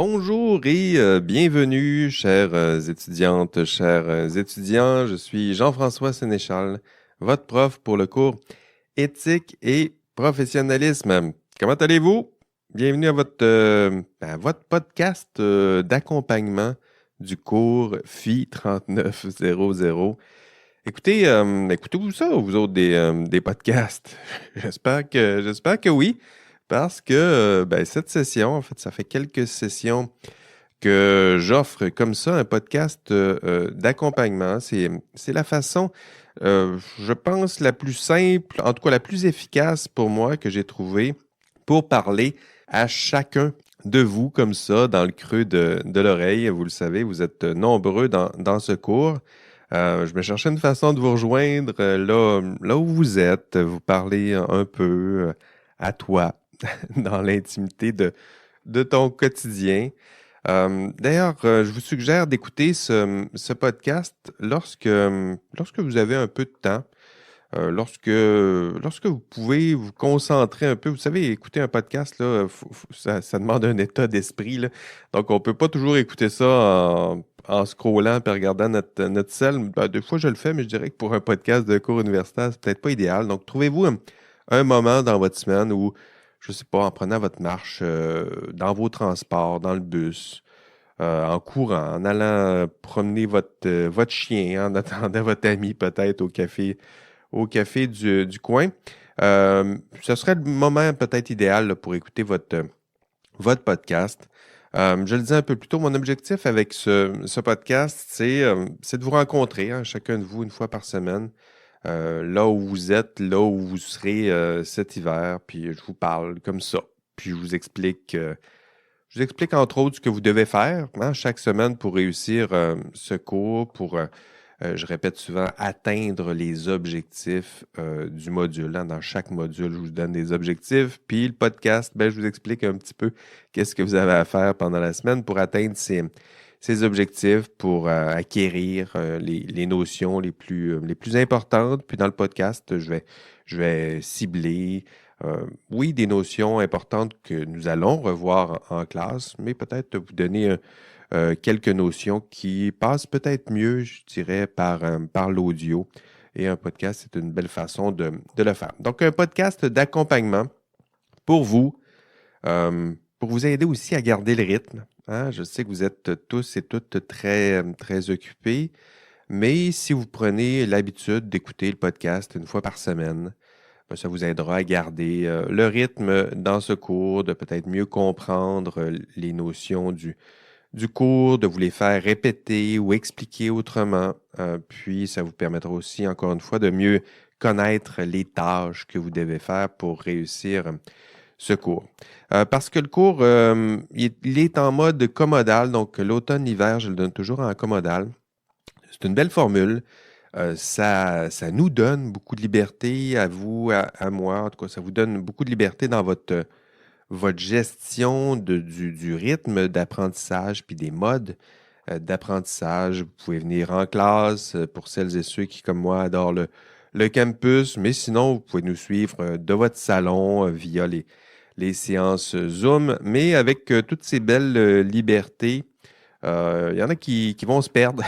Bonjour et bienvenue, chères étudiantes, chers étudiants. Je suis Jean-François Sénéchal, votre prof pour le cours Éthique et professionnalisme. Comment allez-vous? Bienvenue à votre podcast d'accompagnement du cours FI 3900. Écoutez-vous ça, vous autres, des podcasts? J'espère que oui. Parce que cette session, en fait, ça fait quelques sessions que j'offre comme ça un podcast d'accompagnement. C'est la façon, je pense, la plus simple, en tout cas la plus efficace pour moi que j'ai trouvée pour parler à chacun de vous comme ça, dans le creux de l'oreille. Vous le savez, vous êtes nombreux dans ce cours. Je me cherchais une façon de vous rejoindre là où vous êtes, vous parler un peu à toi dans l'intimité de ton quotidien. D'ailleurs, je vous suggère d'écouter ce podcast lorsque vous avez un peu de temps, lorsque vous pouvez vous concentrer un peu. Vous savez, écouter un podcast, là, ça demande un état d'esprit, là. Donc, on ne peut pas toujours écouter ça en scrollant et regardant notre cell. Ben, des fois, je le fais, mais je dirais que pour un podcast de cours universitaire, c'est peut-être pas idéal. Donc, trouvez-vous un moment dans votre semaine où, je ne sais pas, en prenant votre marche, dans vos transports, dans le bus, en courant, en allant promener votre chien, en attendant votre ami peut-être au café du coin. Ce serait le moment peut-être idéal là, pour écouter votre podcast. Je le disais un peu plus tôt, mon objectif avec ce podcast, c'est de vous rencontrer, hein, chacun de vous, une fois par semaine, là où vous êtes, là où vous serez cet hiver, puis je vous parle comme ça. Puis je vous explique entre autres ce que vous devez faire, hein, chaque semaine pour réussir ce cours, pour, je répète souvent, atteindre les objectifs du module, hein. Dans chaque module, je vous donne des objectifs. Puis le podcast, je vous explique un petit peu qu'est-ce que vous avez à faire pendant la semaine pour atteindre ces objectifs, pour acquérir les notions les plus importantes. Puis dans le podcast, je vais cibler oui, des notions importantes que nous allons revoir en classe, mais peut-être vous donner quelques notions qui passent peut-être mieux, je dirais, par l'audio. Et un podcast, c'est une belle façon de le faire. Donc, un podcast d'accompagnement pour vous aider aussi à garder le rythme, hein. Je sais que vous êtes tous et toutes très, très occupés, mais si vous prenez l'habitude d'écouter le podcast une fois par semaine, ça vous aidera à garder le rythme dans ce cours, de peut-être mieux comprendre les notions du cours, de vous les faire répéter ou expliquer autrement. Puis, ça vous permettra aussi, encore une fois, de mieux connaître les tâches que vous devez faire pour réussir ce cours. Parce que le cours, il est en mode commodal, donc l'automne-hiver, je le donne toujours en commodal. C'est une belle formule. Ça nous donne beaucoup de liberté, à vous, à moi. En tout cas, ça vous donne beaucoup de liberté dans votre gestion du rythme d'apprentissage puis des modes d'apprentissage. Vous pouvez venir en classe pour celles et ceux qui, comme moi, adorent le campus, mais sinon, vous pouvez nous suivre de votre salon via les séances Zoom, mais avec toutes ces belles libertés. Il y en a qui vont se perdre.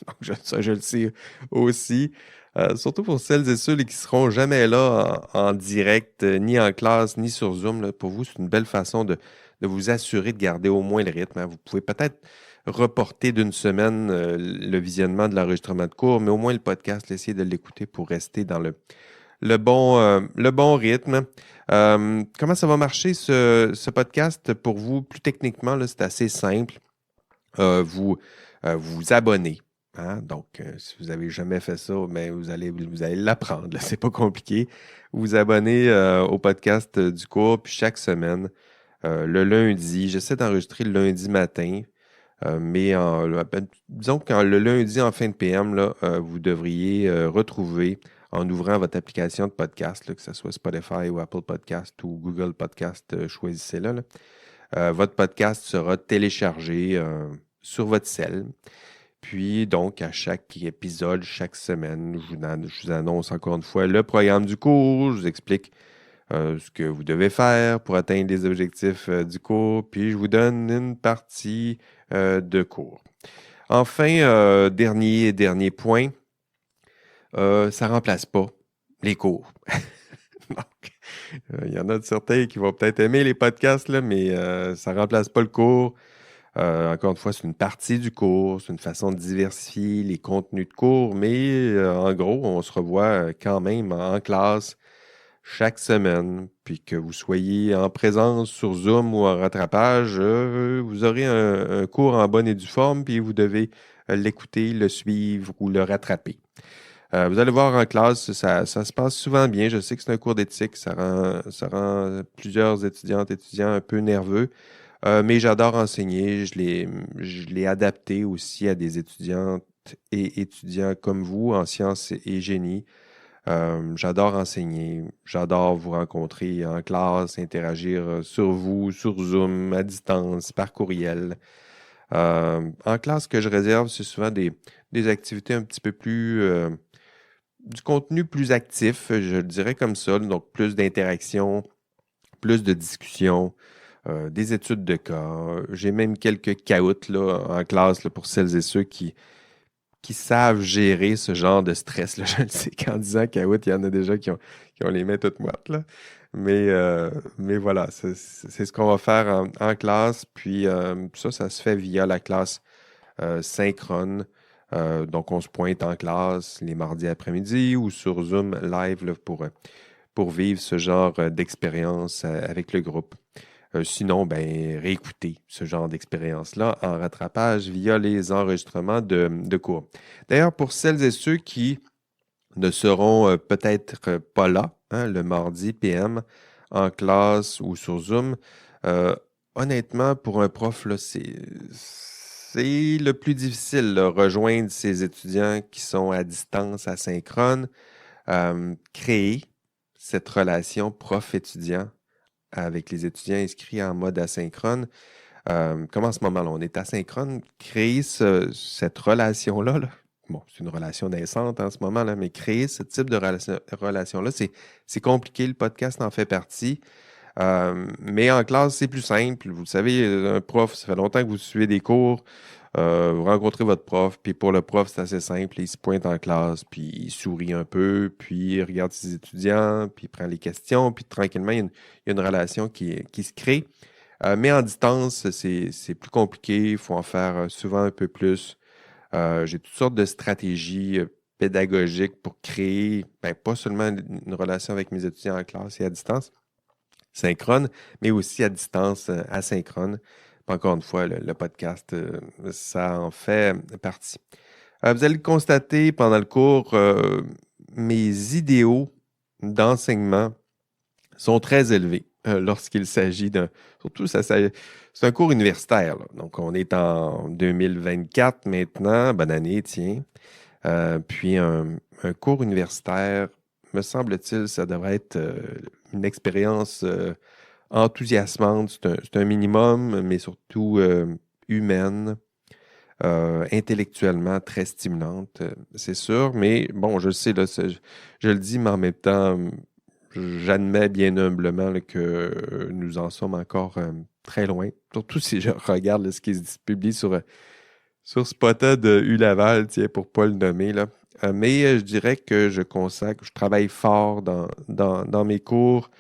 Donc, ça, je le sais aussi. Surtout pour celles et ceux qui ne seront jamais là en direct, ni en classe, ni sur Zoom, là. Pour vous, c'est une belle façon de vous assurer de garder au moins le rythme, hein. Vous pouvez peut-être reporter d'une semaine le visionnement de l'enregistrement de cours, mais au moins le podcast, essayez de l'écouter pour rester dans le bon rythme. Comment ça va marcher ce podcast pour vous? Plus techniquement, là, c'est assez simple. Vous abonnez, hein. Donc, si vous n'avez jamais fait ça, mais vous allez l'apprendre, là. C'est pas compliqué. Vous vous abonnez au podcast du cours, puis chaque semaine, le lundi, j'essaie d'enregistrer le lundi matin, mais disons que le lundi en fin de PM, là, vous devriez retrouver, en ouvrant votre application de podcast, là, que ce soit Spotify ou Apple Podcast ou Google Podcast, choisissez-le, là. Votre podcast sera téléchargé sur votre cell. Puis, donc, à chaque épisode, chaque semaine, je vous annonce encore une fois le programme du cours. Je vous explique ce que vous devez faire pour atteindre les objectifs du cours, puis je vous donne une partie de cours. Enfin, dernier point, ça ne remplace pas les cours. Donc, il y en a de certains qui vont peut-être aimer les podcasts, là, mais ça ne remplace pas le cours. Encore une fois, c'est une partie du cours, c'est une façon de diversifier les contenus de cours, mais en gros, on se revoit quand même en classe chaque semaine, puis que vous soyez en présence sur Zoom ou en rattrapage, vous aurez un cours en bonne et due forme, puis vous devez l'écouter, le suivre ou le rattraper. Vous allez voir en classe, ça se passe souvent bien. Je sais que c'est un cours d'éthique, ça rend plusieurs étudiantes et étudiants un peu nerveux, mais j'adore enseigner. Je l'ai adapté aussi à des étudiantes et étudiants comme vous en sciences et génie. J'adore enseigner, j'adore vous rencontrer en classe, interagir sur vous, sur Zoom, à distance, par courriel. En classe, ce que je réserve, c'est souvent des activités un petit peu plus, du contenu plus actif, je le dirais comme ça, donc plus d'interaction, plus de discussion, des études de cas. J'ai même quelques caouts là, en classe là, pour celles et ceux qui savent gérer ce genre de stress. Là. Je le sais qu'en disant caout, il y en a déjà qui ont les mains toutes moites. Là. Mais voilà, c'est ce qu'on va faire en classe. Puis ça se fait via la classe synchrone. Donc, on se pointe en classe les mardis après-midi ou sur Zoom live là, pour vivre ce genre d'expérience avec le groupe. Sinon, ben, réécouter ce genre d'expérience-là en rattrapage via les enregistrements de cours. D'ailleurs, pour celles et ceux qui ne seront peut-être pas là, hein, le mardi PM en classe ou sur Zoom, euh, honnêtement, pour un prof, là, c'est le plus difficile, là, rejoindre ces étudiants qui sont à distance, asynchrone, créer cette relation prof-étudiant avec les étudiants inscrits en mode asynchrone. Comme en ce moment-là, on est asynchrone, créer cette relation-là, là, bon, c'est une relation naissante en ce moment-là, mais créer ce type de relation-là, c'est compliqué. Le podcast en fait partie. Mais en classe, c'est plus simple. Vous le savez, un prof, ça fait longtemps que vous suivez des cours. Vous rencontrez votre prof, puis pour le prof, c'est assez simple. Il se pointe en classe, puis il sourit un peu, puis il regarde ses étudiants, puis il prend les questions, puis tranquillement, il y a une relation qui se crée. Mais en distance, c'est plus compliqué. Il faut en faire souvent un peu plus. J'ai toutes sortes de stratégies pédagogiques pour créer, ben, pas seulement une relation avec mes étudiants en classe et à distance, synchrone, mais aussi à distance asynchrone. Puis encore une fois, le podcast, ça en fait partie. Vous allez le constater pendant le cours, mes idéaux d'enseignement sont très élevés lorsqu'il s'agit d'un... Surtout, c'est un cours universitaire. Là. Donc, on est en 2024 maintenant. Bonne année, tiens. Puis, un cours universitaire, me semble-t-il, ça devrait être une expérience enthousiasmante. C'est un minimum, mais surtout humaine, intellectuellement très stimulante, c'est sûr. Mais bon, je le sais, là, je le dis, mais en même temps, j'admets bien humblement là, que nous en sommes encore très loin. Surtout si je regarde là, ce qui se publie sur Spotted U-Laval, tiens, pour ne pas le nommer. Là. Mais je dirais que je travaille fort dans mes cours.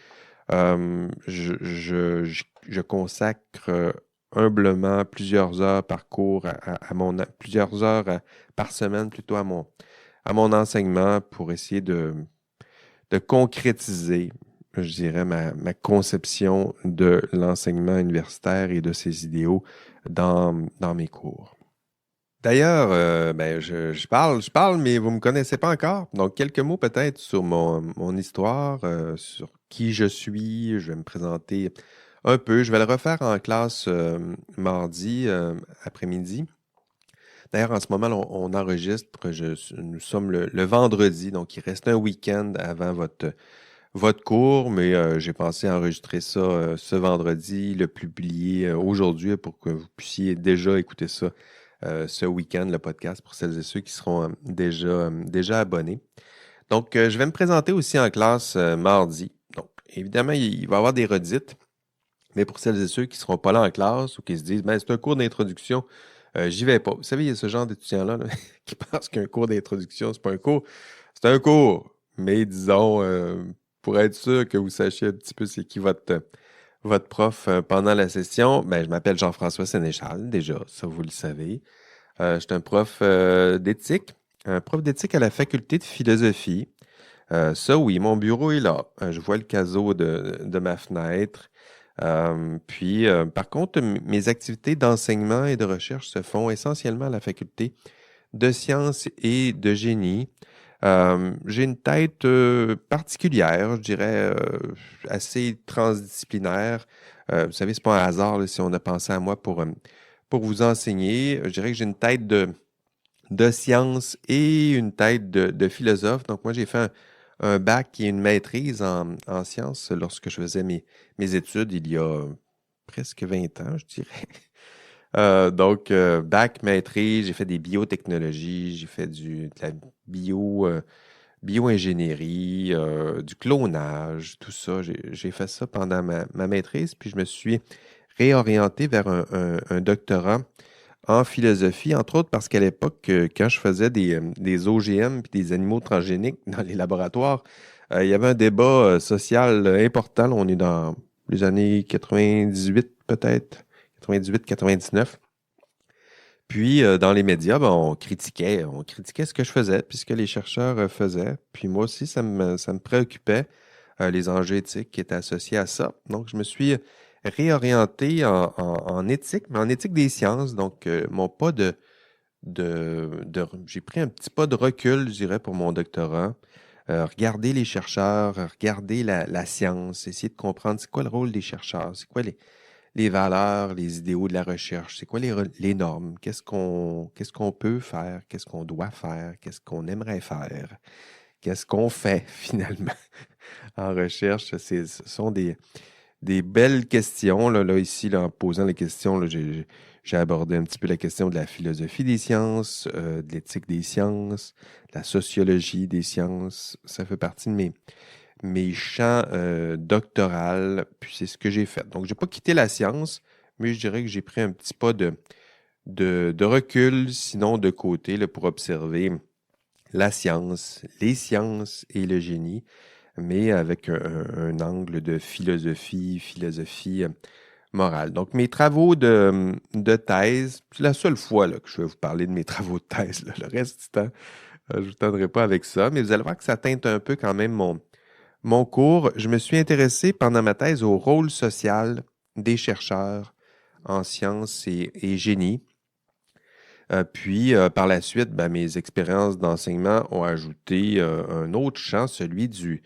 Je consacre humblement plusieurs heures par cours, plusieurs heures par semaine plutôt à mon enseignement pour essayer de concrétiser, je dirais, ma conception de l'enseignement universitaire et de ses idéaux dans mes cours. D'ailleurs, ben, je parle, mais vous ne me connaissez pas encore. Donc, quelques mots peut-être sur mon histoire, sur qui je suis. Je vais me présenter un peu. Je vais le refaire en classe mardi après-midi. D'ailleurs, en ce moment, on enregistre. Nous sommes le vendredi, donc il reste un week-end avant votre cours, mais j'ai pensé enregistrer ça ce vendredi, le publier aujourd'hui pour que vous puissiez déjà écouter ça ce week-end, le podcast, pour celles et ceux qui seront déjà abonnés. Donc, je vais me présenter aussi en classe mardi. Donc, évidemment, il va y avoir des redites, mais pour celles et ceux qui ne seront pas là en classe ou qui se disent, ben, c'est un cours d'introduction, j'y vais pas. Vous savez, il y a ce genre d'étudiants-là là, qui pensent qu'un cours d'introduction, c'est pas un cours. C'est un cours, mais disons, pour être sûr que vous sachiez un petit peu c'est qui votre prof pendant la session, ben, je m'appelle Jean-François Sénéchal, déjà, ça vous le savez. Je suis un prof d'éthique, un prof d'éthique à la faculté de philosophie. Ça, oui, mon bureau est là. Je vois le caseau de ma fenêtre. Par contre, mes activités d'enseignement et de recherche se font essentiellement à la faculté de sciences et de génie. J'ai une tête particulière, je dirais, assez transdisciplinaire. Vous savez, c'est pas un hasard là, si on a pensé à moi pour vous enseigner. Je dirais que j'ai une tête de science et une tête de philosophe. Donc, moi, j'ai fait un bac et une maîtrise en sciences lorsque je faisais mes études il y a presque 20 ans, je dirais. Bac, maîtrise, j'ai fait des biotechnologies, j'ai fait de la bio-ingénierie, du clonage, tout ça. J'ai fait ça pendant ma maîtrise, puis je me suis réorienté vers un doctorat en philosophie, entre autres parce qu'à l'époque, quand je faisais des OGM et des animaux transgéniques dans les laboratoires, il y avait un débat social important. Là, on est dans les années 98 peut-être, 98-99. Puis, dans les médias, ben, on critiquait ce que je faisais, puis ce que les chercheurs faisaient. Puis moi aussi, ça me préoccupait, les enjeux éthiques qui étaient associés à ça. Donc, je me suis réorienté en éthique, mais en éthique des sciences. Donc, mon pas j'ai pris un petit pas de recul, je dirais, pour mon doctorat. Regarder les chercheurs, regarder la science, essayer de comprendre c'est quoi le rôle des chercheurs, c'est quoi les valeurs, les idéaux de la recherche, c'est quoi les normes, qu'est-ce qu'on peut faire, qu'est-ce qu'on doit faire, qu'est-ce qu'on aimerait faire, qu'est-ce qu'on fait finalement en recherche. Ce sont des belles questions. Là, ici, là, en posant les questions, là, j'ai abordé un petit peu la question de la philosophie des sciences, de l'éthique des sciences, de la sociologie des sciences. Ça fait partie de mes champs doctoraux, puis c'est ce que j'ai fait. Donc, je n'ai pas quitté la science, mais je dirais que j'ai pris un petit pas de recul, sinon de côté, là, pour observer la science, les sciences et le génie, mais avec un angle de philosophie morale. Donc, mes travaux de thèse, c'est la seule fois là, que je vais vous parler de mes travaux de thèse. Là. Le reste du temps, je ne vous tendrai pas avec ça, mais vous allez voir que ça teinte un peu quand même mon cours. Je me suis intéressé pendant ma thèse au rôle social des chercheurs en sciences et génie. Par la suite, ben, mes expériences d'enseignement ont ajouté un autre champ, celui du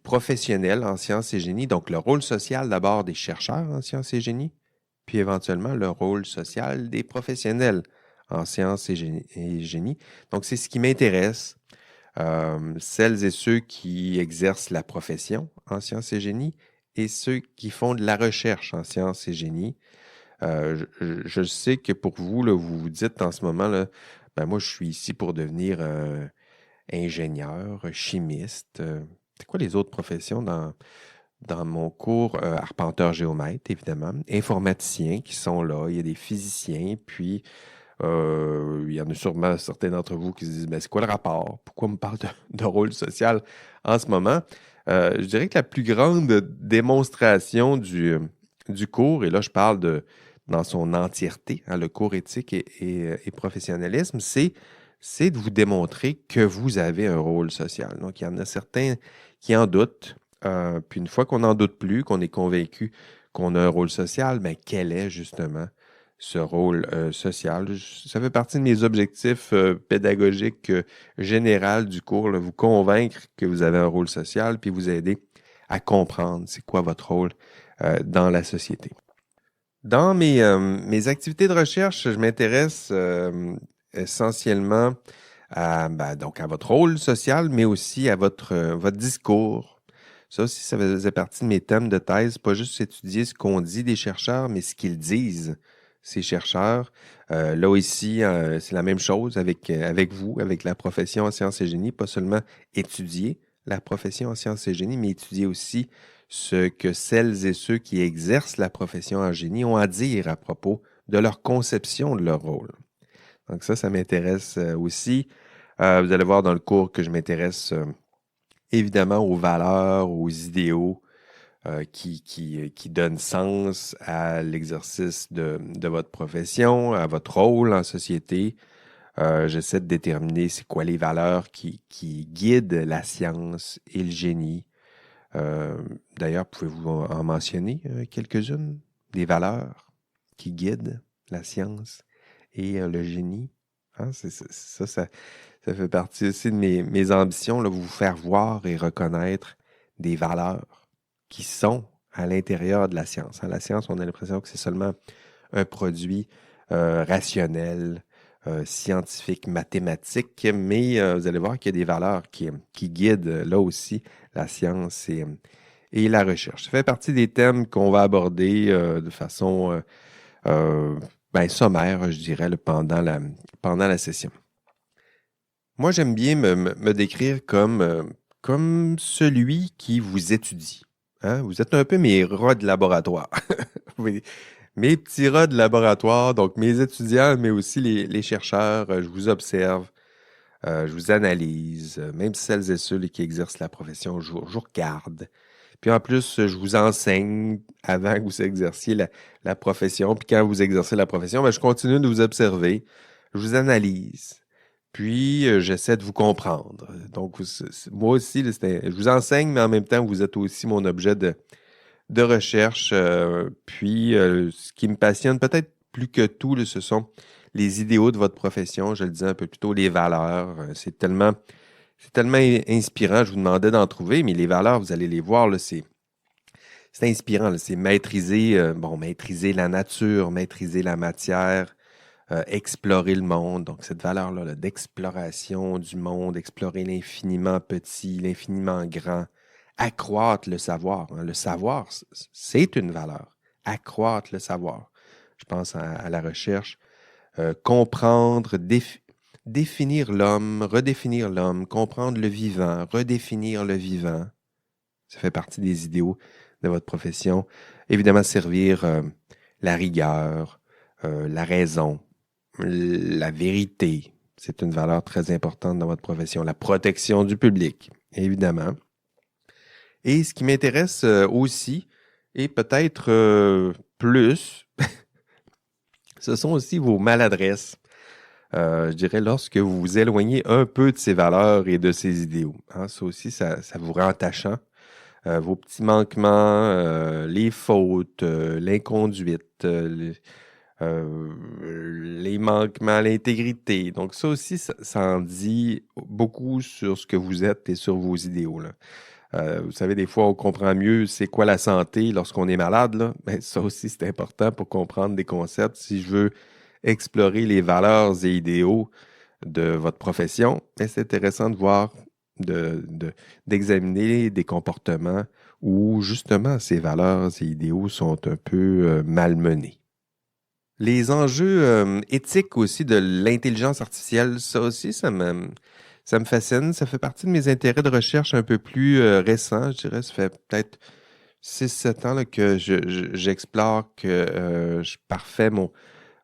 professionnel en sciences et génie. Donc, le rôle social d'abord des chercheurs en sciences et génie, puis éventuellement le rôle social des professionnels en sciences et génie. Donc, c'est ce qui m'intéresse. Celles et ceux qui exercent la profession en sciences et génie et ceux qui font de la recherche en sciences et génie. Je sais que pour vous, là, vous vous dites en ce moment, là, ben moi, je suis ici pour devenir ingénieur, chimiste. C'est quoi les autres professions dans mon cours? Arpenteur géomètre, évidemment. Informaticiens qui sont là. Il y a des physiciens. Puis, il y en a sûrement certains d'entre vous qui se disent, ben, c'est quoi le rapport? Pourquoi on me parle de rôle social en ce moment? Je dirais que la plus grande démonstration du cours, et là, je parle dans son entièreté, hein, le cours éthique et professionnalisme, c'est de vous démontrer que vous avez un rôle social. Donc, il y en a certains qui en doutent. Puis une fois qu'on n'en doute plus, qu'on est convaincu qu'on a un rôle social, ben, quel est justement ce rôle social? Ça fait partie de mes objectifs pédagogiques généraux du cours, là, vous convaincre que vous avez un rôle social, puis vous aider à comprendre c'est quoi votre rôle dans la société. Dans mes activités de recherche, je m'intéresse essentiellement donc à votre rôle social, mais aussi à votre discours. Ça aussi, ça faisait partie de mes thèmes de thèse, pas juste étudier ce qu'on dit des chercheurs, mais ce qu'ils disent, ces chercheurs. Là ici, c'est la même chose avec vous, avec la profession en sciences et génie, pas seulement étudier la profession en sciences et génie, mais étudier aussi ce que celles et ceux qui exercent la profession en génie ont à dire à propos de leur conception de leur rôle. Donc ça m'intéresse aussi. Vous allez voir dans le cours que je m'intéresse évidemment aux valeurs, aux idéaux qui donnent sens à l'exercice de votre profession, à votre rôle en société. J'essaie de déterminer c'est quoi les valeurs qui guident la science et le génie. D'ailleurs, pouvez-vous en mentionner quelques-unes des valeurs qui guident la science et le génie? Hein, ça fait partie aussi de mes ambitions, là, vous faire voir et reconnaître des valeurs qui sont à l'intérieur de la science. La science, on a l'impression que c'est seulement un produit rationnel, scientifique, mathématique, mais vous allez voir qu'il y a des valeurs qui guident là aussi la science et la recherche. Ça fait partie des thèmes qu'on va aborder de façon sommaire, je dirais, là, pendant la session. Moi, j'aime bien me décrire comme celui qui vous étudie. Hein? Vous êtes un peu mes rats de laboratoire. Oui. Mes petits rats de laboratoire, donc mes étudiants, mais aussi les chercheurs, je vous observe, je vous analyse, même celles et ceux qui exercent la profession, je vous regarde. Puis en plus, je vous enseigne avant que vous exerciez la profession. Puis quand vous exercez la profession, je continue de vous observer, je vous analyse. Puis j'essaie de vous comprendre. Donc moi aussi, je vous enseigne, mais en même temps, vous êtes aussi mon objet de recherche. Puis ce qui me passionne peut-être plus que tout, là, ce sont les idéaux de votre profession. Je le disais un peu plus tôt, les valeurs. C'est tellement inspirant. Je vous demandais d'en trouver, mais les valeurs, vous allez les voir, là, c'est inspirant. Là. C'est maîtriser la nature, maîtriser la matière, explorer le monde. Donc, cette valeur-là là, d'exploration du monde, explorer l'infiniment petit, l'infiniment grand, accroître le savoir. Hein. Le savoir, c'est une valeur. Accroître le savoir. Je pense à la recherche. Comprendre, définir l'homme, redéfinir l'homme, comprendre le vivant, redéfinir le vivant. Ça fait partie des idéaux de votre profession. Évidemment, servir la rigueur, la raison, la vérité. C'est une valeur très importante dans votre profession. La protection du public, évidemment. Et ce qui m'intéresse aussi, et peut-être plus, ce sont aussi vos maladresses. Je dirais lorsque vous vous éloignez un peu de ces valeurs et de ces idéaux. Hein, ça aussi, ça vous rend attachant. Vos petits manquements, les fautes, l'inconduite, les manquements à l'intégrité. Donc ça aussi, ça en dit beaucoup sur ce que vous êtes et sur vos idéaux. Là. Vous savez, des fois, on comprend mieux c'est quoi la santé lorsqu'on est malade. Là. Ben, ça aussi, c'est important pour comprendre des concepts. Si je veux explorer les valeurs et idéaux de votre profession, ben, c'est intéressant de voir, d'examiner des comportements où justement ces valeurs et idéaux sont un peu malmenés. Les enjeux éthiques aussi de l'intelligence artificielle, ça aussi, ça me fascine. Ça fait partie de mes intérêts de recherche un peu plus récents, je dirais. Ça fait peut-être 6-7 ans là, que j'explore, que je parfais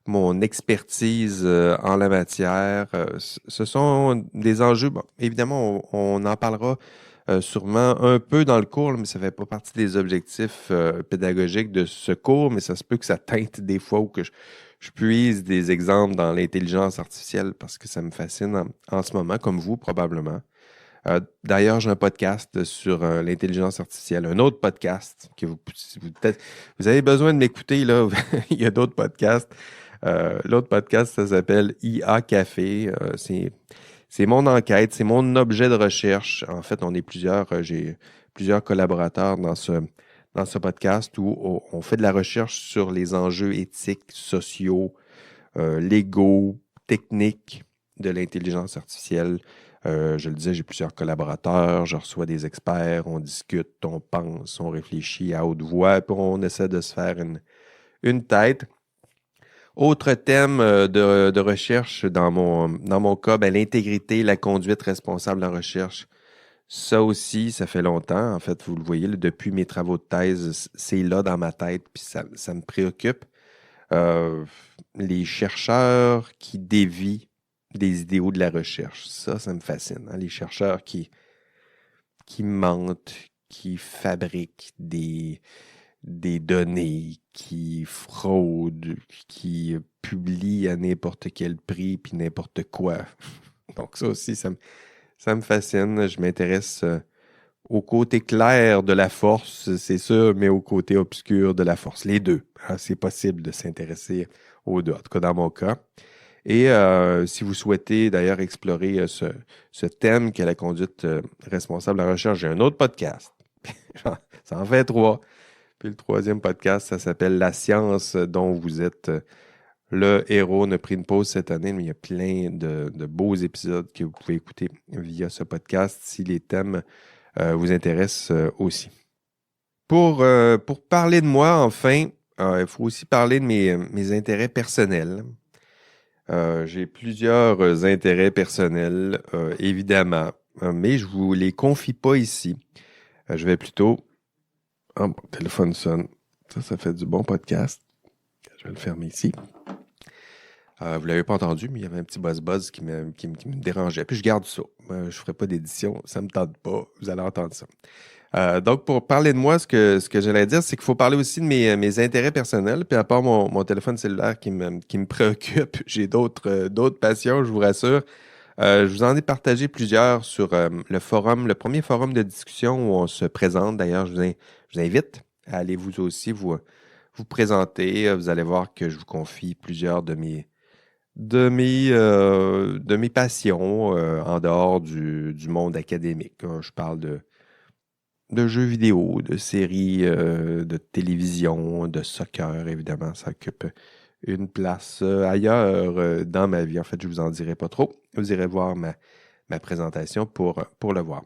mon expertise en la matière. Ce sont des enjeux, bon, évidemment, on en parlera sûrement un peu dans le cours, là, mais ça ne fait pas partie des objectifs pédagogiques de ce cours, mais ça se peut que ça teinte des fois ou que je puise des exemples dans l'intelligence artificielle parce que ça me fascine en ce moment, comme vous probablement. D'ailleurs, j'ai un podcast sur l'intelligence artificielle, un autre podcast que peut-être vous avez besoin de m'écouter là. Il y a d'autres podcasts. L'autre podcast, ça s'appelle IA Café. C'est mon enquête, c'est mon objet de recherche. En fait, on est plusieurs. J'ai plusieurs collaborateurs dans ce podcast où on fait de la recherche sur les enjeux éthiques, sociaux, légaux, techniques de l'intelligence artificielle. Je le disais, j'ai plusieurs collaborateurs, je reçois des experts, on discute, on pense, on réfléchit à haute voix, puis on essaie de se faire une tête. Autre thème de recherche dans mon cas, l'intégrité, la conduite responsable en recherche. Ça aussi, ça fait longtemps. En fait, vous le voyez, là, depuis mes travaux de thèse, c'est là dans ma tête, puis ça me préoccupe. Euh, les chercheurs qui dévient des idéaux de la recherche, ça me fascine, hein. Les chercheurs qui mentent, qui fabriquent des données, qui fraudent, qui publient à n'importe quel prix, puis n'importe quoi. Donc ça aussi, ça me fascine. Je m'intéresse au côté clair de la force, c'est sûr, mais au côté obscur de la force. Les deux, hein. C'est possible de s'intéresser aux deux, en tout cas dans mon cas. Et si vous souhaitez d'ailleurs explorer ce thème qu'est la conduite responsable de la recherche, j'ai un autre podcast. Ça en fait trois. Puis le troisième podcast, ça s'appelle La science dont vous êtes le héros. On a pris une pause cette année, mais il y a plein de beaux épisodes que vous pouvez écouter via ce podcast si les thèmes vous intéressent aussi. Pour parler de moi, enfin, il faut aussi parler de mes intérêts personnels. J'ai plusieurs intérêts personnels, évidemment, mais je ne vous les confie pas ici. Je vais plutôt... Ah, mon téléphone sonne. Ça fait du bon podcast. Je vais le fermer ici. Vous ne l'avez pas entendu, mais il y avait un petit buzz qui me dérangeait. Puis je garde ça. Je ne ferai pas d'édition. Ça ne me tente pas. Vous allez entendre ça. Donc, pour parler de moi, ce que j'allais dire, c'est qu'il faut parler aussi de mes intérêts personnels. Puis à part mon téléphone cellulaire qui me préoccupe, j'ai d'autres passions, je vous rassure. Je vous en ai partagé plusieurs sur le forum, le premier forum de discussion où on se présente. D'ailleurs, je vous invite à aller vous aussi vous présenter. Vous allez voir que je vous confie plusieurs de mes passions en dehors du monde académique. Je parle de jeux vidéo, de séries de télévision, de soccer, évidemment. Ça occupe une place ailleurs dans ma vie. En fait, je ne vous en dirai pas trop. Vous irez voir ma présentation pour le voir.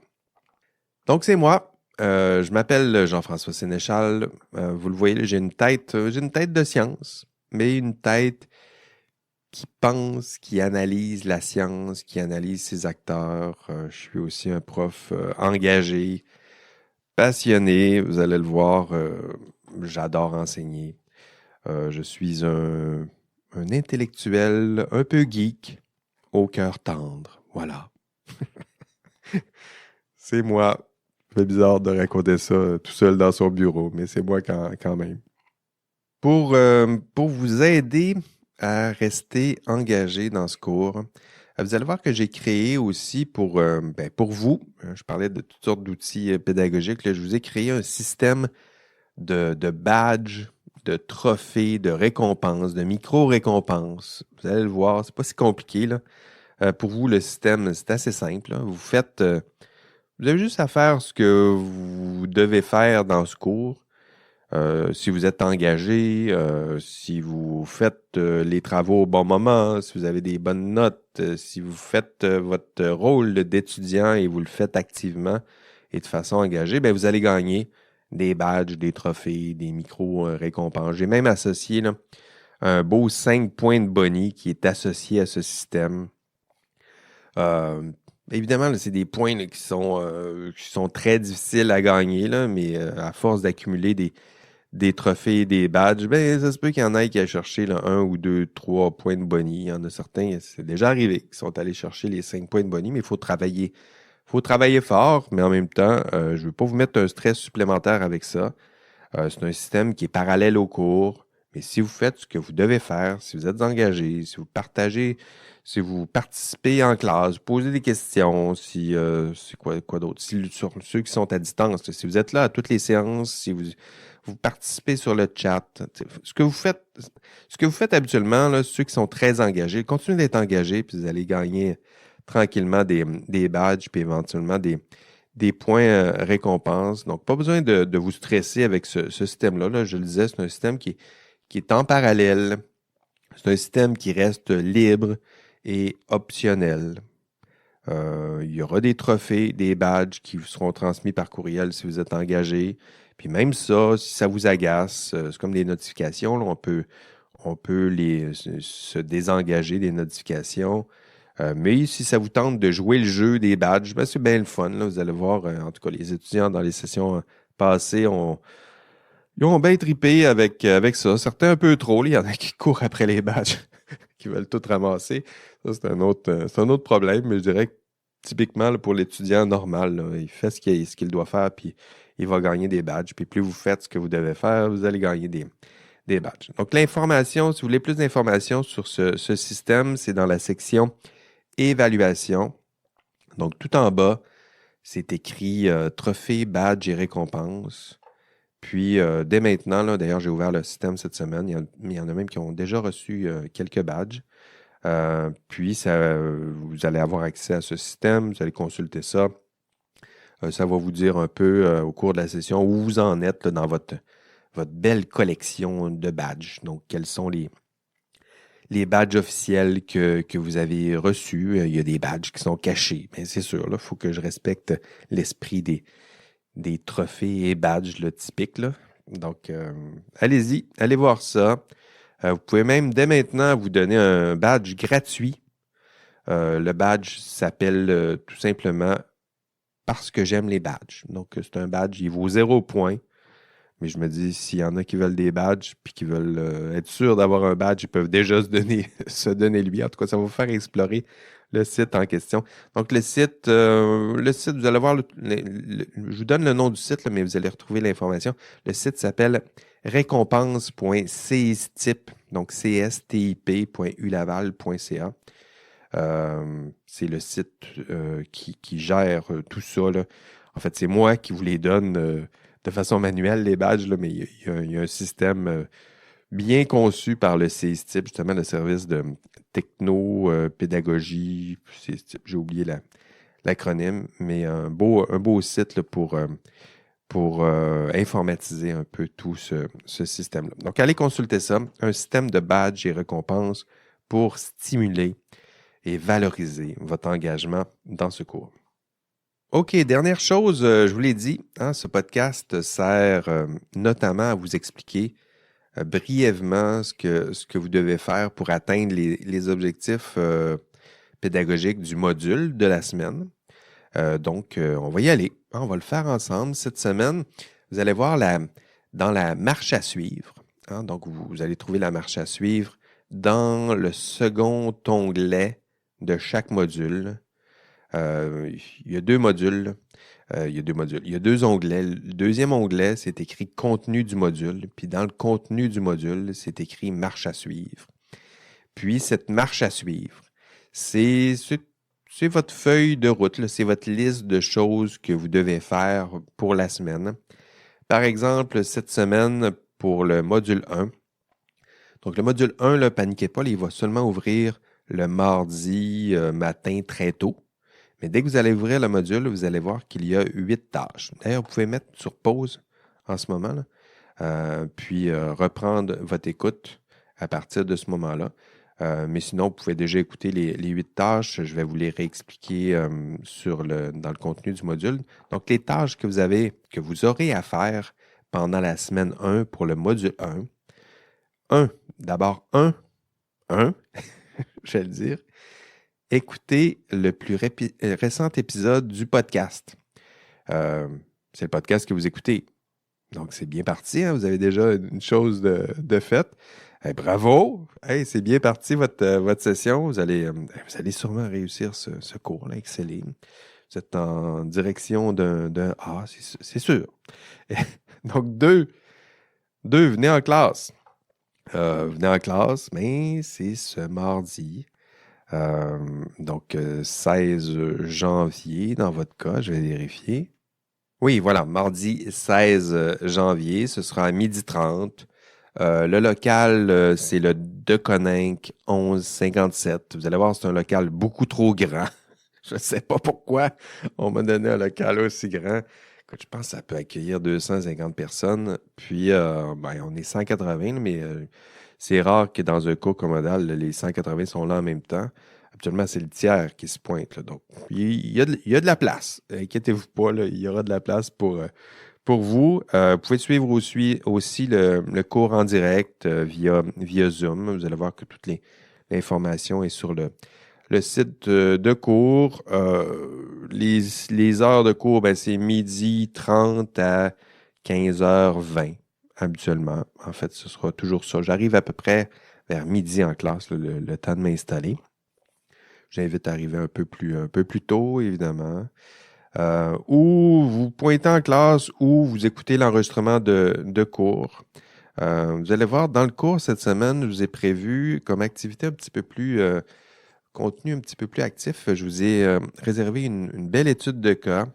Donc, c'est moi. Je m'appelle Jean-François Sénéchal. Vous le voyez, j'ai une tête de science, mais une tête qui pense, qui analyse la science, qui analyse ses acteurs. Je suis aussi un prof engagé, passionné. Vous allez le voir, j'adore enseigner. Je suis un intellectuel un peu geek, au cœur tendre. Voilà. C'est moi. Ça fait bizarre de raconter ça tout seul dans son bureau, mais c'est moi quand même. Pour vous aider à rester engagé dans ce cours, vous allez voir que j'ai créé aussi pour vous, je parlais de toutes sortes d'outils pédagogiques, là, je vous ai créé un système de badges, de trophées, de récompenses, de micro-récompenses. Vous allez le voir, c'est pas si compliqué, là. Pour vous, le système, c'est assez simple, là. Vous avez juste à faire ce que vous devez faire dans ce cours. Si vous êtes engagé, si vous faites les travaux au bon moment, si vous avez des bonnes notes, si vous faites votre rôle d'étudiant et vous le faites activement et de façon engagée, bien, vous allez gagner des badges, des trophées, des micro-récompenses. J'ai même associé là, un beau 5 points de boni qui est associé à ce système. Évidemment, là, c'est des points là, qui sont très difficiles à gagner, là, mais à force d'accumuler des trophées et des badges, ben, ça se peut qu'il y en ait qui aillent chercher là, 1 ou 2, 3 points de boni. Il y en a certains, c'est déjà arrivé, qui sont allés chercher les 5 points de boni, mais il faut travailler. Il faut travailler fort, mais en même temps, je ne veux pas vous mettre un stress supplémentaire avec ça. C'est un système qui est parallèle au cours, mais si vous faites ce que vous devez faire, si vous êtes engagé, si vous partagez, si vous participez en classe, vous posez des questions, c'est quoi d'autre? Sur ceux qui sont à distance, là, si vous êtes là à toutes les séances, si vous participez sur le chat, ce que vous faites habituellement, là, ceux qui sont très engagés, continuez d'être engagés, puis vous allez gagner tranquillement des badges, puis éventuellement des points récompenses. Donc, pas besoin de vous stresser avec ce système-là. Là, je le disais, c'est un système qui est en parallèle. C'est un système qui reste libre et optionnel. Il y aura des trophées, des badges qui vous seront transmis par courriel si vous êtes engagé. Puis même ça, si ça vous agace, c'est comme des notifications. Là, on peut se désengager des notifications. Mais si ça vous tente de jouer le jeu des badges, ben, c'est bien le fun. Là. Vous allez voir, en tout cas, les étudiants dans les sessions passées ils ont bien trippé avec ça. Certains un peu trop. Il y en a qui courent après les badges, qui veulent tout ramasser. Ça, c'est un autre problème, mais je dirais que typiquement, là, pour l'étudiant normal, là, il fait ce qu'il doit faire, puis il va gagner des badges. Puis plus vous faites ce que vous devez faire, vous allez gagner des badges. Donc, l'information, si vous voulez plus d'informations sur ce système, c'est dans la section Évaluation. Donc, tout en bas, c'est écrit Trophée, badge et récompenses. Puis, dès maintenant, là, d'ailleurs, j'ai ouvert le système cette semaine. Il y en a même qui ont déjà reçu quelques badges. Puis, vous allez avoir accès à ce système, vous allez consulter ça. Ça va vous dire un peu au cours de la session où vous en êtes là, dans votre belle collection de badges. Donc, quels sont les badges officiels que vous avez reçus. Il y a des badges qui sont cachés. Mais c'est sûr, il faut que je respecte l'esprit des trophées et badges là, typiques. Là. Donc, allez-y, allez voir ça. Vous pouvez même dès maintenant vous donner un badge gratuit. Le badge s'appelle tout simplement Parce que j'aime les badges. Donc, c'est un badge, il vaut 0 point. Mais je me dis, s'il y en a qui veulent des badges puis qui veulent être sûrs d'avoir un badge, ils peuvent déjà se donner lui. En tout cas, ça va vous faire explorer le site en question. Donc, le site, vous allez voir, je vous donne le nom du site, là, mais vous allez retrouver l'information. Le site s'appelle récompense.cstip, donc cstip.ulaval.ca. C'est le site qui gère tout ça. Là. En fait, c'est moi qui vous les donne de façon manuelle, les badges, là, mais il y a un système bien conçu par le CSTIP, justement, le service de techno-pédagogie. J'ai oublié l'acronyme, mais un beau site là, pour informatiser un peu tout ce système-là. Donc, allez consulter ça. Un système de badges et récompenses pour stimuler et valoriser votre engagement dans ce cours. OK, dernière chose, je vous l'ai dit, hein, ce podcast sert notamment à vous expliquer brièvement ce que vous devez faire pour atteindre les objectifs pédagogiques du module de la semaine. Donc, on va y aller. Hein, on va le faire ensemble cette semaine. Vous allez voir dans la marche à suivre. Hein, donc, vous allez trouver la marche à suivre dans le second onglet de chaque module. Il y a deux modules. Il y a deux onglets. Le deuxième onglet, c'est écrit contenu du module. Puis dans le contenu du module, c'est écrit marche à suivre. Puis cette marche à suivre, c'est votre feuille de route. Là. C'est votre liste de choses que vous devez faire pour la semaine. Par exemple, cette semaine, pour le module 1. Donc le module 1, ne paniquez pas, il va seulement ouvrir le mardi matin très tôt. Mais dès que vous allez ouvrir le module, vous allez voir qu'il y a 8 tâches. D'ailleurs, vous pouvez mettre sur pause en ce moment, là, puis reprendre votre écoute à partir de ce moment-là. Mais sinon, vous pouvez déjà écouter les 8 tâches. Je vais vous les réexpliquer dans le contenu du module. Donc, les tâches que vous aurez à faire pendant la semaine 1 pour le module 1. D'abord, je vais le dire. Écoutez le plus récent épisode du podcast. C'est le podcast que vous écoutez. Donc, c'est bien parti. Hein? Vous avez déjà une chose de faite. Hey, bravo! Hey, c'est bien parti votre session. Vous allez sûrement réussir ce cours-là. Excellent. Vous êtes en direction d'un A, c'est sûr. Donc, 2, venez en classe. Venez en classe, mais c'est ce mardi. Donc, 16 janvier, dans votre cas, je vais vérifier. Oui, voilà, mardi 16 janvier, ce sera à 12h30. Le local, c'est le Deconinck 1157. Vous allez voir, c'est un local beaucoup trop grand. Je ne sais pas pourquoi on m'a donné un local aussi grand. Écoute, je pense que ça peut accueillir 250 personnes. Puis, on est 180, mais c'est rare que dans un cours commodal, les 180 sont là en même temps. Habituellement, c'est le tiers qui se pointe. Là. Donc, il y a de la place. Inquiétez-vous pas, là, il y aura de la place pour vous. Vous pouvez suivre aussi le cours en direct via Zoom. Vous allez voir que toute l'information est sur Le site de cours, les heures de cours, ben, c'est 12h30 à 15h20 habituellement. En fait, ce sera toujours ça. J'arrive à peu près vers midi en classe, là, le temps de m'installer. J'invite à arriver un peu plus tôt, évidemment. Ou vous pointez en classe ou vous écoutez l'enregistrement de cours. Vous allez voir, dans le cours cette semaine, je vous ai prévu comme activité un petit peu plus, contenu un petit peu plus actif. Je vous ai réservé une belle étude de cas.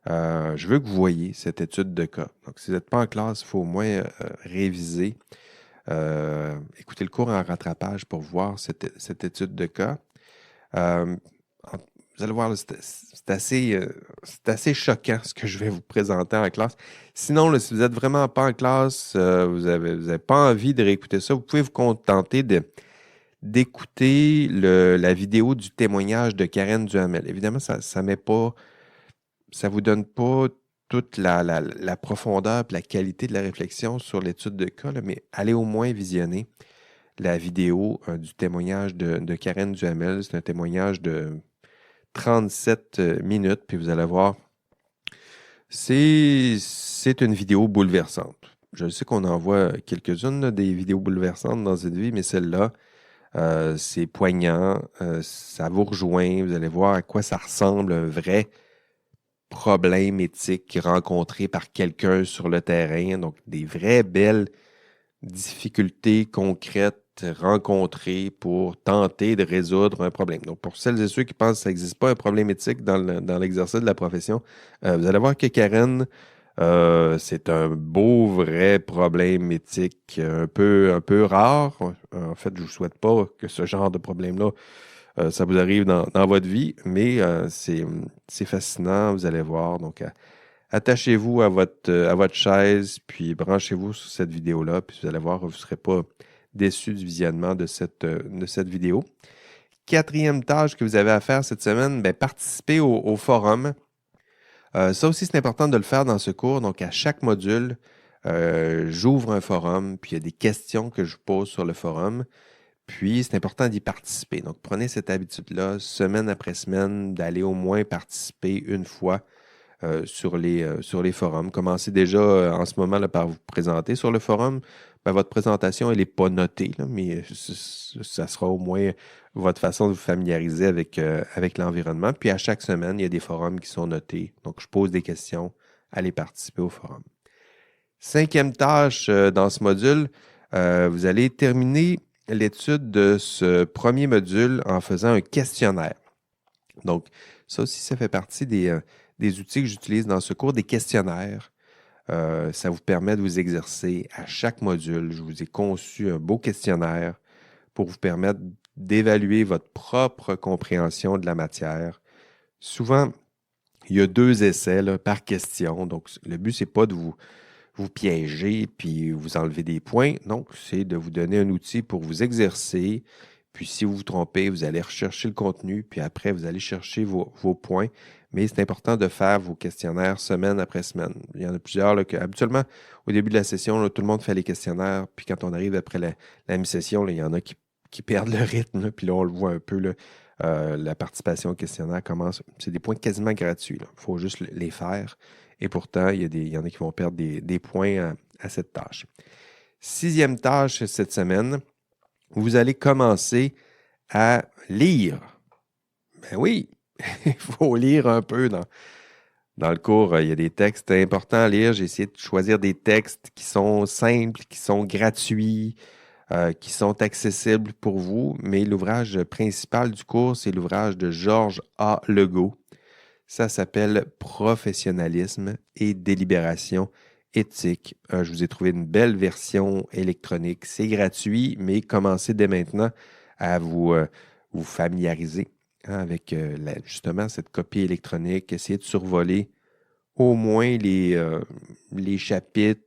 Je veux que vous voyez cette étude de cas. Donc, si vous n'êtes pas en classe, il faut au moins réviser. Écouter le cours en rattrapage pour voir cette étude de cas. Euh, Vous allez voir, là, c'est assez choquant ce que je vais vous présenter en classe. Sinon, là, si vous n'êtes vraiment pas en classe, vous avez pas envie de réécouter ça, vous pouvez vous contenter d'écouter la vidéo du témoignage de Karen Duhamel. Évidemment, ça met pas, ça vous donne pas toute la profondeur et la qualité de la réflexion sur l'étude de cas, là, mais allez au moins visionner la vidéo du témoignage de Karen Duhamel. C'est un témoignage de 37 minutes, puis vous allez voir, c'est une vidéo bouleversante. Je sais qu'on en voit quelques-unes, là, des vidéos bouleversantes dans cette vie, mais celle-là, c'est poignant, ça vous rejoint, vous allez voir à quoi ça ressemble un vrai problème éthique rencontré par quelqu'un sur le terrain, donc des vraies belles difficultés concrètes rencontrées pour tenter de résoudre un problème. Donc, pour celles et ceux qui pensent que ça n'existe pas un problème éthique dans l'exercice de la profession, vous allez voir que Karen, c'est un beau, vrai problème éthique un peu rare. En fait, je ne vous souhaite pas que ce genre de problème-là, ça vous arrive dans votre vie, mais c'est fascinant, vous allez voir. Donc, attachez-vous à votre chaise, puis branchez-vous sur cette vidéo-là, puis vous allez voir, vous ne serez pas déçu du visionnement de cette vidéo. Quatrième tâche que vous avez à faire cette semaine, ben, participer au forum. Ça aussi, c'est important de le faire dans ce cours. Donc, à chaque module, j'ouvre un forum, puis il y a des questions que je pose sur le forum. Puis, c'est important d'y participer. Donc, prenez cette habitude-là, semaine après semaine, d'aller au moins participer une fois sur les forums. Commencez déjà en ce moment là, par vous présenter sur le forum. Ben, votre présentation, elle n'est pas notée, là, mais ça sera au moins votre façon de vous familiariser avec l'environnement. Puis à chaque semaine, il y a des forums qui sont notés. Donc, je pose des questions, allez participer au forum. Cinquième tâche dans ce module, vous allez terminer l'étude de ce premier module en faisant un questionnaire. Donc, ça aussi, ça fait partie des outils que j'utilise dans ce cours, des questionnaires. Ça vous permet de vous exercer à chaque module. Je vous ai conçu un beau questionnaire pour vous permettre d'évaluer votre propre compréhension de la matière. Souvent, il y a 2 essais là, par question. Donc, le but, c'est pas de vous piéger puis vous enlever des points. Non, c'est de vous donner un outil pour vous exercer. Puis si vous vous trompez, vous allez rechercher le contenu, puis après, vous allez chercher vos points. Mais c'est important de faire vos questionnaires semaine après semaine. Il y en a plusieurs là, que, habituellement, au début de la session, là, tout le monde fait les questionnaires. Puis quand on arrive après la mi-session, là, il y en a qui perdent le rythme. Là, puis là, on le voit un peu. Là, la participation au questionnaire commence. C'est des points quasiment gratuits. Il faut juste les faire. Et pourtant, il y en a qui vont perdre des points à cette tâche. Sixième tâche cette semaine, vous allez commencer à lire. Ben oui, il faut lire un peu dans le cours. Il y a des textes importants à lire. J'ai essayé de choisir des textes qui sont simples, qui sont gratuits, qui sont accessibles pour vous. Mais l'ouvrage principal du cours, c'est l'ouvrage de Georges A. Legault. Ça s'appelle Professionnalisme et délibération éthique. Je vous ai trouvé une belle version électronique. C'est gratuit, mais commencez dès maintenant à vous familiariser avec justement cette copie électronique. Essayez de survoler au moins les chapitres.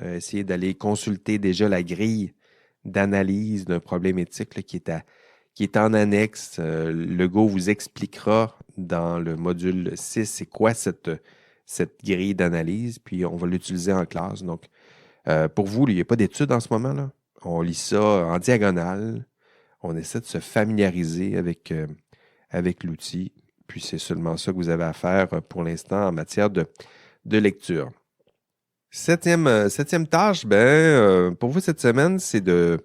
Essayez d'aller consulter déjà la grille d'analyse d'un problème éthique là, qui est en annexe. Legault vous expliquera dans le module 6 c'est quoi cette grille d'analyse, puis on va l'utiliser en classe. Donc, pour vous, il n'y a pas d'études en ce moment, là. On lit ça en diagonale. On essaie de se familiariser avec avec l'outil. Puis c'est seulement ça que vous avez à faire pour l'instant en matière de lecture. Septième tâche, pour vous cette semaine, c'est de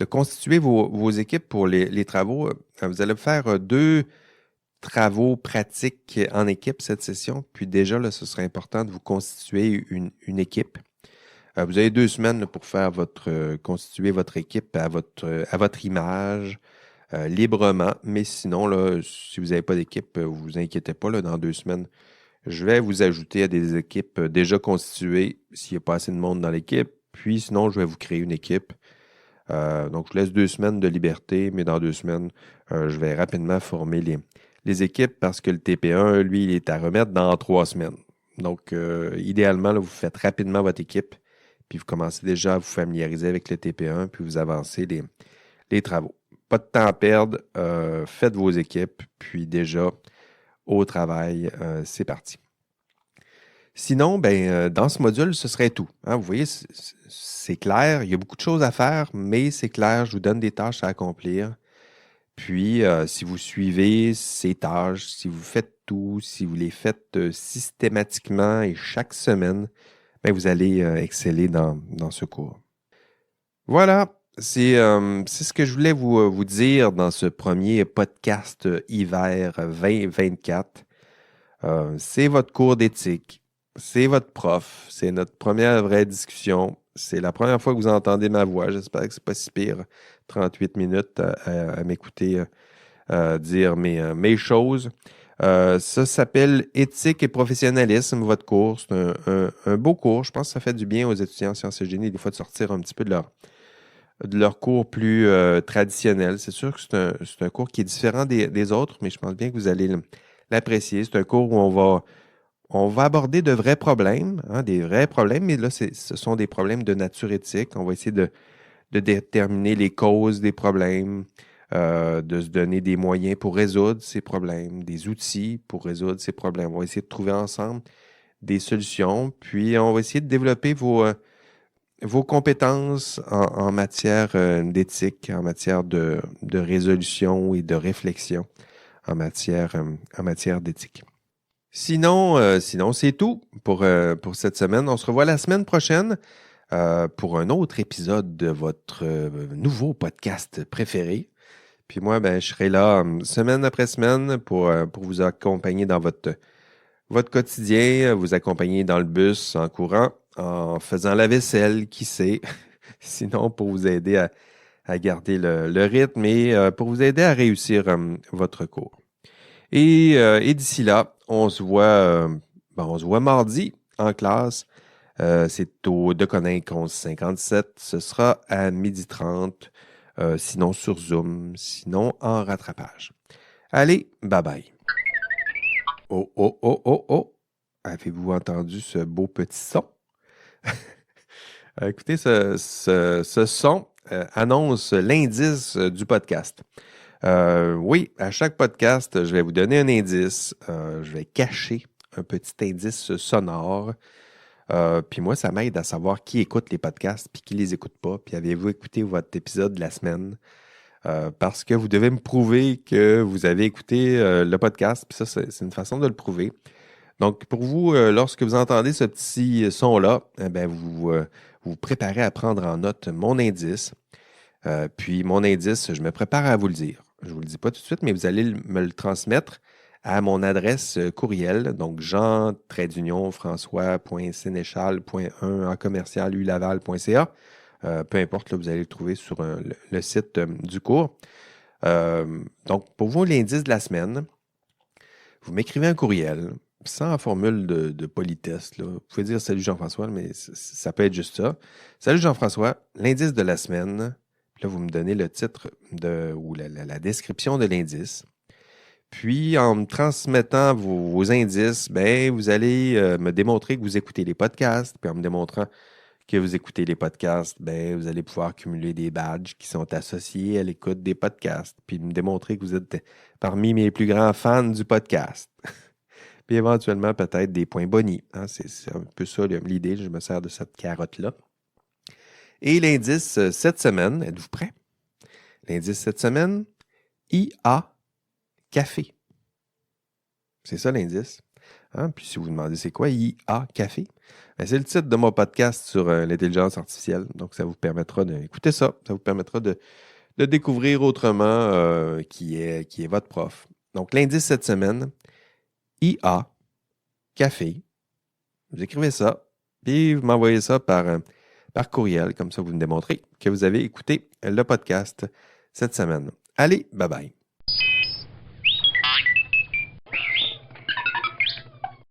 constituer vos équipes pour les travaux. Vous allez faire 2 travaux pratiques en équipe cette session. Puis déjà, là, ce serait important de vous constituer une équipe. Vous avez 2 semaines là, pour faire constituer votre équipe à votre image librement. Mais sinon, là, si vous n'avez pas d'équipe, vous vous inquiétez pas, là, dans 2 semaines, je vais vous ajouter à des équipes déjà constituées s'il n'y a pas assez de monde dans l'équipe. Puis sinon, je vais vous créer une équipe. Donc, je laisse 2 semaines de liberté, mais dans 2 semaines, je vais rapidement former les équipes parce que le TP1, lui, il est à remettre dans 3 semaines. Donc, idéalement, là, vous faites rapidement votre équipe, puis vous commencez déjà à vous familiariser avec le TP1, puis vous avancez les travaux. Pas de temps à perdre, faites vos équipes, puis déjà, au travail, c'est parti. Sinon, dans ce module, ce serait tout. Hein, vous voyez, c'est clair, il y a beaucoup de choses à faire, mais c'est clair, je vous donne des tâches à accomplir. Puis, si vous suivez ces tâches, si vous faites tout, si vous les faites systématiquement et chaque semaine, vous allez exceller dans ce cours. Voilà, c'est ce que je voulais vous dire dans ce premier podcast hiver 2024. C'est votre cours d'éthique, c'est votre prof, c'est notre première vraie discussion. C'est la première fois que vous entendez ma voix. J'espère que c'est pas si pire. 38 minutes à m'écouter dire mes choses. Ça s'appelle Éthique et professionnalisme, votre cours. C'est un beau cours. Je pense que ça fait du bien aux étudiants en sciences et génie des fois de sortir un petit peu de leur cours plus traditionnel. C'est sûr que c'est un cours qui est différent des autres, mais je pense bien que vous allez l'apprécier. C'est un cours où on va aborder de vrais problèmes, hein, des vrais problèmes, mais là, ce sont des problèmes de nature éthique. On va essayer de déterminer les causes des problèmes, de se donner des moyens pour résoudre ces problèmes, des outils pour résoudre ces problèmes. On va essayer de trouver ensemble des solutions, puis on va essayer de développer vos compétences en matière d'éthique, en matière de résolution et de réflexion en matière d'éthique. Sinon, c'est tout pour cette semaine. On se revoit la semaine prochaine pour un autre épisode de votre nouveau podcast préféré. Puis moi, je serai là semaine après semaine pour vous accompagner dans votre quotidien, vous accompagner dans le bus, en courant, en faisant la vaisselle, qui sait. Sinon, pour vous aider à garder le rythme et pour vous aider à réussir votre cours. Et d'ici là, on se voit mardi en classe. C'est au Deconinck 1157. Ce sera à 12h30. Sinon sur Zoom, sinon en rattrapage. Allez, bye bye. Oh, oh, oh, oh, oh. Avez-vous entendu ce beau petit son? Écoutez, ce son annonce l'indice du podcast. Oui, à chaque podcast, je vais vous donner un indice. Je vais cacher un petit indice sonore. Puis moi, ça m'aide à savoir qui écoute les podcasts puis qui les écoute pas. Puis avez-vous écouté votre épisode de la semaine? Parce que vous devez me prouver que vous avez écouté le podcast. Puis ça, c'est une façon de le prouver. Donc, pour vous, lorsque vous entendez ce petit son-là, vous vous préparez à prendre en note mon indice. Puis mon indice, je me prépare à vous le dire. Je ne vous le dis pas tout de suite, mais vous allez me le transmettre à mon adresse courriel, donc jean-françois.sénéchal.1@ulaval.ca. Peu importe, là, vous allez le trouver sur le site du cours. Donc, pour vous, l'indice de la semaine, vous m'écrivez un courriel, sans formule de politesse. Là. Vous pouvez dire « Salut Jean-François », mais ça peut être juste ça. « Salut Jean-François, l'indice de la semaine. » Là, vous me donnez le titre ou la description de l'indice. Puis, en me transmettant vos indices, vous allez me démontrer que vous écoutez les podcasts. Puis, en me démontrant que vous écoutez les podcasts, vous allez pouvoir cumuler des badges qui sont associés à l'écoute des podcasts. Puis, me démontrer que vous êtes parmi mes plus grands fans du podcast. Puis, éventuellement, peut-être des points bonus. Hein? C'est un peu ça l'idée. Je me sers de cette carotte-là. Et l'indice cette semaine, êtes-vous prêts? L'indice cette semaine, IA café. C'est ça l'indice. Hein? Puis si vous vous demandez c'est quoi IA café, ben, c'est le titre de mon podcast sur l'intelligence artificielle. Donc, ça vous permettra d'écouter ça. Ça vous permettra de découvrir autrement qui est votre prof. Donc, l'indice cette semaine, IA café. Vous écrivez ça, puis vous m'envoyez ça par courriel. Comme ça, vous me démontrez que vous avez écouté le podcast cette semaine. Allez, bye bye.